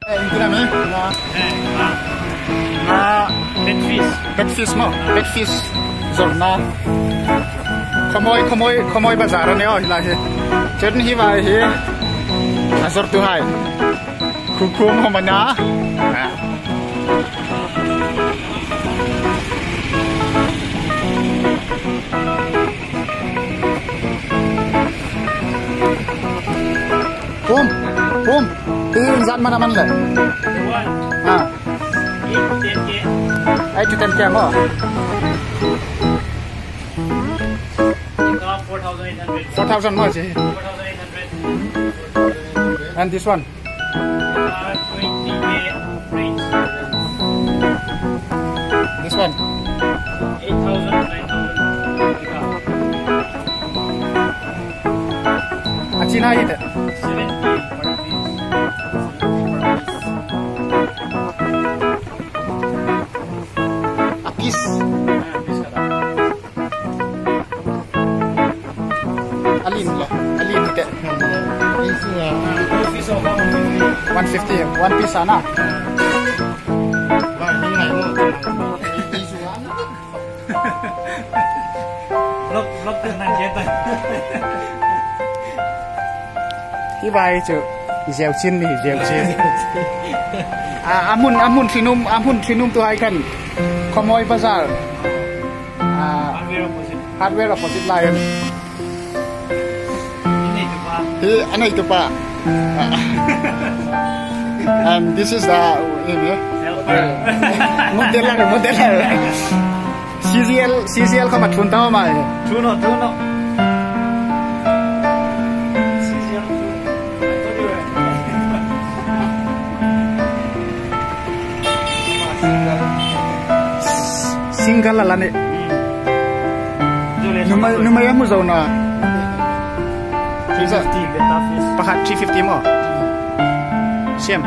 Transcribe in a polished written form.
Itu nama? Pet fish mo. Pet fish. Zorna. Komoy bazar ni oh hilahi. Jadi hiwai hi. Azor tu hai. Kukum mana? Pum. Ini zat mana le? Ah. 8 to 10 km. 4,000 more. 4,800. And this one? 20K range. This one? 8,000, 9,000. Achina it. 70 per piece. A piece. Alin it. 150. One piece sana. Lốc từ này chết rồi. Cái bài chứ dẻo chín thì dẻo chín. Amun finum tu hai kan. Komoy bazar. Hardware opposite line. Ini itu pak. And this is the model. CCL kau macam tahu mai. Tuno. Single lah ni. Numai yang muzau na. 350 beta fish. Pakat 350 mo. Siam.